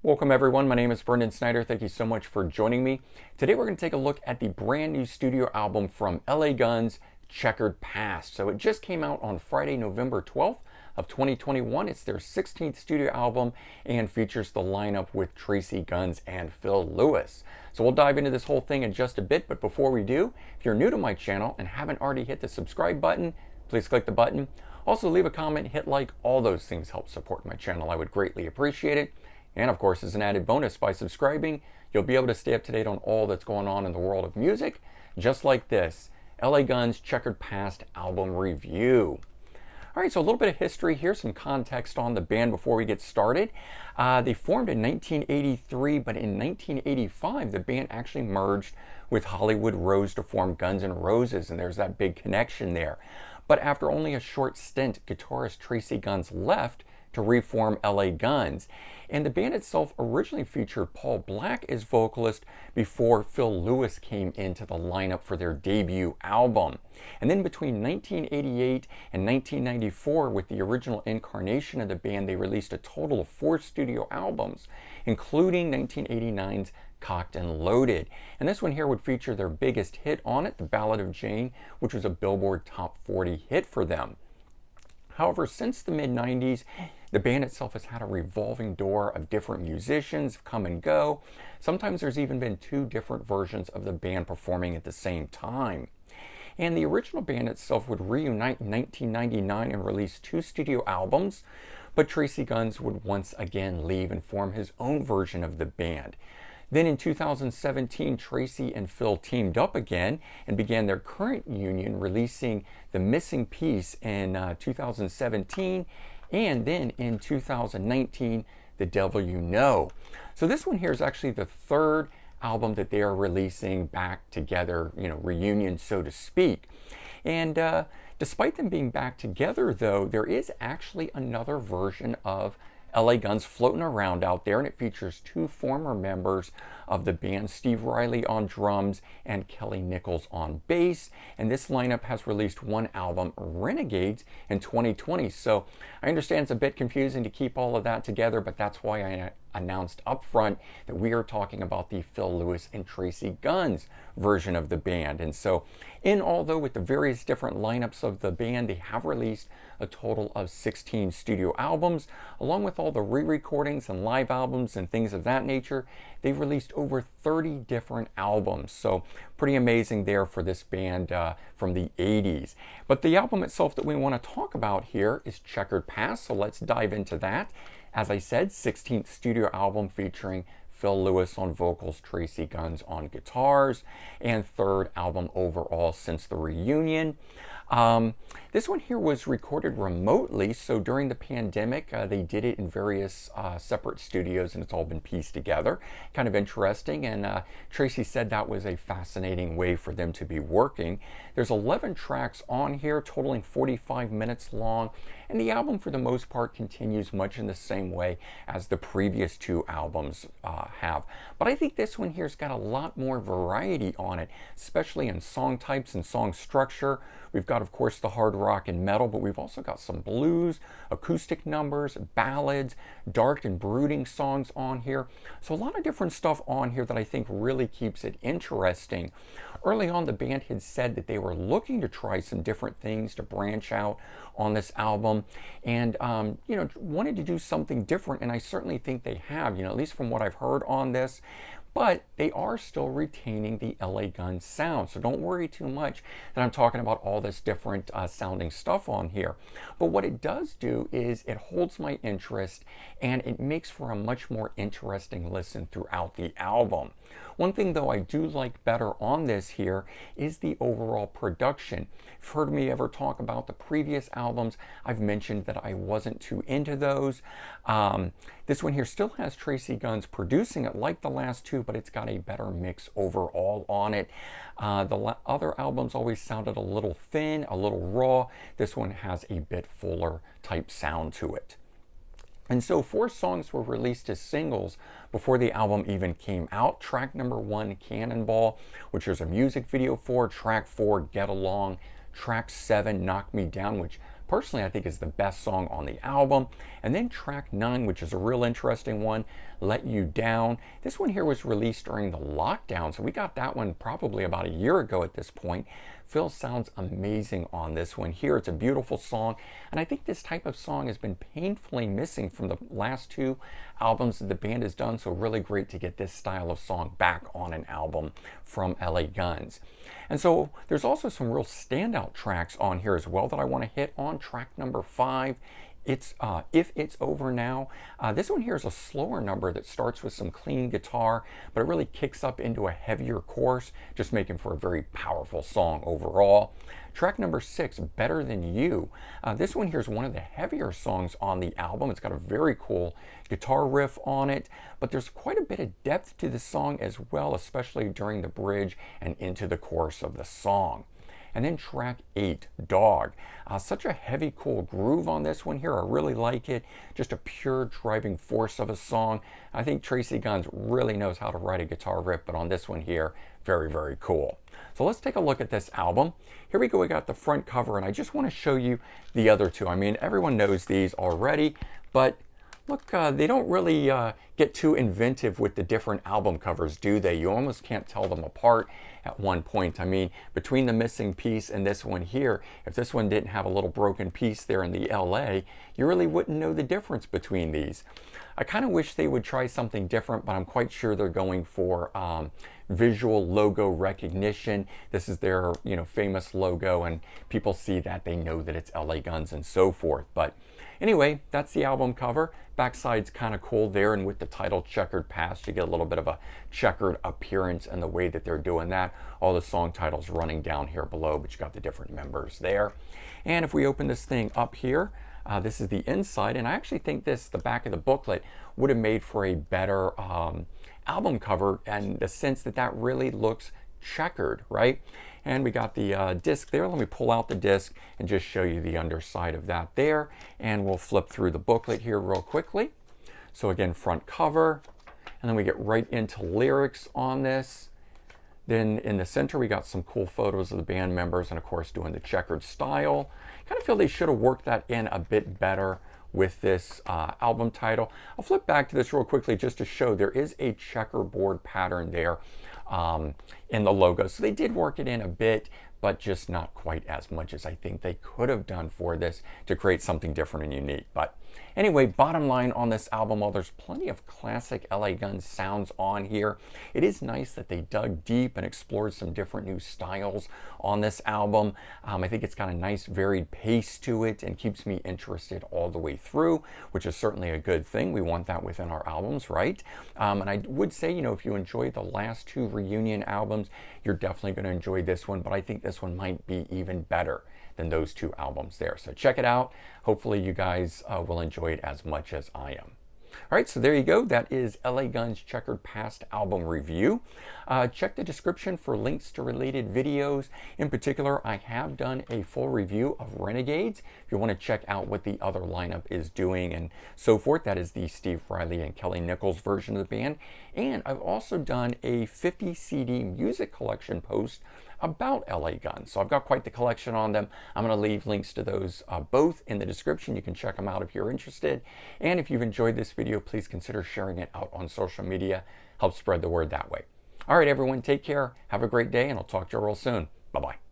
Welcome everyone, my name is Brendan Snyder. Thank you so much for joining me. Today we're going to take a look at the brand new studio album from LA Guns, Checkered Past. So it just came out on Friday, November 12th of 2021. It's their 16th studio album and features the lineup with Tracii Guns and Phil Lewis. So we'll dive into this whole thing in just a bit, but before we do, if you're new to my channel and haven't already hit the subscribe button, please click the button. Also leave a comment, hit like, all those things help support my channel. I would greatly appreciate it. And of course, as an added bonus, by subscribing, you'll be able to stay up to date on all that's going on in the world of music, just like this LA Guns Checkered Past album review. All right, so a little bit of history here, some context on the band before we get started. They formed in 1983, but in 1985, the band actually merged with Hollywood Rose to form Guns N' Roses, and there's that big connection there. But after only a short stint, guitarist Tracii Guns left to reform LA Guns. And the band itself originally featured Paul Black as vocalist before Phil Lewis came into the lineup for their debut album. And then between 1988 and 1994, with the original incarnation of the band, they released a total of 4 studio albums, including 1989's Cocked and Loaded. And this one here would feature their biggest hit on it, The Ballad of Jane, which was a Billboard Top 40 hit for them. However, since the mid-90s, the band itself has had a revolving door of different musicians come and go. Sometimes there's even been 2 different versions of the band performing at the same time. And the original band itself would reunite in 1999 and release 2 studio albums, but Tracii Guns would once again leave and form his own version of the band. Then in 2017, Tracii and Phil teamed up again and began their current union, releasing The Missing Piece in 2017, and then in 2019, The Devil You Know. So this one here is actually the 3rd album that they are releasing back together, reunion, so to speak. And despite them being back together, though, there is actually another version of LA Guns floating around out there, and it features 2 former members of the band, Steve Riley on drums and Kelly Nichols on bass. And this lineup has released 1 album, Renegades, in 2020. So I understand it's a bit confusing to keep all of that together, but that's why I announced up front that we are talking about the Phil Lewis and Tracii Guns version of the band. And so in all, though, with the various different lineups of the band, they have released a total of 16 studio albums, along with all the re-recordings and live albums and things of that nature. They've released over 30 different albums, so pretty amazing there for this band from the 80s. But the album itself that we want to talk about here is Checkered Past, so let's dive into that. As I said, 16th studio album featuring Phil Lewis on vocals, Tracii Guns on guitars, and 3rd album overall since the reunion. This one here was recorded remotely, so during the pandemic they did it in various separate studios, and it's all been pieced together. Kind of interesting, and Tracii said that was a fascinating way for them to be working. There's 11 tracks on here, totaling 45 minutes long, and the album for the most part continues much in the same way as the previous 2 albums have. But I think this one here's got a lot more variety on it, especially in song types and song structure. We've got, of course, the hard rock and metal, but we've also got some blues, acoustic numbers, ballads, dark and brooding songs on here. So a lot of different stuff on here that I think really keeps it interesting. Early on, the band had said that they were looking to try some different things to branch out on this album, and wanted to do something different, and I certainly think they have, at least from what I've heard on this. But they are still retaining the LA Guns sound, so don't worry too much that I'm talking about all this different sounding stuff on here. But what it does do is it holds my interest, and it makes for a much more interesting listen throughout the album. One thing, though, I do like better on this here is the overall production. If you've heard me ever talk about the previous albums, I've mentioned that I wasn't too into those. This one here still has Tracii Guns producing it like the last 2, but it's got a better mix overall on it. The other albums always sounded a little thin, a little raw. This one has a bit fuller type sound to it. And so 4 songs were released as singles before the album even came out. Track number 1, Cannonball, which there's a music video for. Track 4, Get Along. Track 7, Knock Me Down, which personally I think is the best song on the album. And then track 9, which is a real interesting one, Let You Down. This one here was released during the lockdown, so we got that one probably about a year ago at this point. Phil sounds amazing on this one here. It's a beautiful song, and I think this type of song has been painfully missing from the last 2 albums that the band has done, so really great to get this style of song back on an album from LA Guns. And so there's also some real standout tracks on here as well that I want to hit on. Track number 5, it's If It's Over Now. This one here is a slower number that starts with some clean guitar, but it really kicks up into a heavier chorus, just making for a very powerful song overall. Track number 6, Better Than You. This one here is one of the heavier songs on the album. It's got a very cool guitar riff on it, but there's quite a bit of depth to the song as well, especially during the bridge and into the chorus of the song. And then track 8, Dog. Such a heavy, cool groove on this one here. I really like it. Just a pure driving force of a song. I think Tracii Guns really knows how to write a guitar riff, but on this one here, very, very cool. So let's take a look at this album. Here we go, we got the front cover, and I just want to show you the other 2. I mean, everyone knows these already, but look, they don't really get too inventive with the different album covers, do they? You almost can't tell them apart at one point. I mean, between the missing piece and this one here, if this one didn't have a little broken piece there in the LA, you really wouldn't know the difference between these. I kind of wish they would try something different, but I'm quite sure they're going for visual logo recognition. This is their, famous logo, and people see that, they know that it's LA Guns and so forth. But anyway, that's the album cover. Backside's kind of cool there, and with the title Checkered Past, you get a little bit of a checkered appearance in the way that they're doing that. All the song titles running down here below, but you got the different members there. And if we open this thing up here, this is the inside, and I actually think the back of the booklet would have made for a better album cover, and the sense that really looks checkered, right? And we got the disc there. Let me pull out the disc and just show you the underside of that there. And we'll flip through the booklet here real quickly. So again, front cover, and then we get right into lyrics on this. Then in the center, we got some cool photos of the band members, and of course doing the checkered style. Kind of feel they should have worked that in a bit better with this album title. I'll flip back to this real quickly just to show there is a checkerboard pattern there in the logo. So they did work it in a bit, but just not quite as much as I think they could have done for this to create something different and unique. But anyway, bottom line on this album, while there's plenty of classic LA Guns sounds on here, it is nice that they dug deep and explored some different new styles on this album. I think it's got a nice varied pace to it and keeps me interested all the way through, which is certainly a good thing. We want that within our albums, right? And I would say, if you enjoyed the last 2 reunion albums, you're definitely going to enjoy this one, but I think this one might be even better than those 2 albums there. So check it out. Hopefully you guys will enjoy it as much as I am. All right, so there you go. That is LA Guns Checkered Past album review. Check the description for links to related videos. In particular, I have done a full review of Renegades. If you want to check out what the other lineup is doing and so forth, that is the Steve Riley and Kelly Nichols version of the band. And I've also done a 50 CD music collection post about LA Guns. So I've got quite the collection on them. I'm going to leave links to those both in the description. You can check them out if you're interested. And if you've enjoyed this video, please consider sharing it out on social media. Help spread the word that way. All right, everyone, take care. Have a great day, and I'll talk to you real soon. Bye-bye.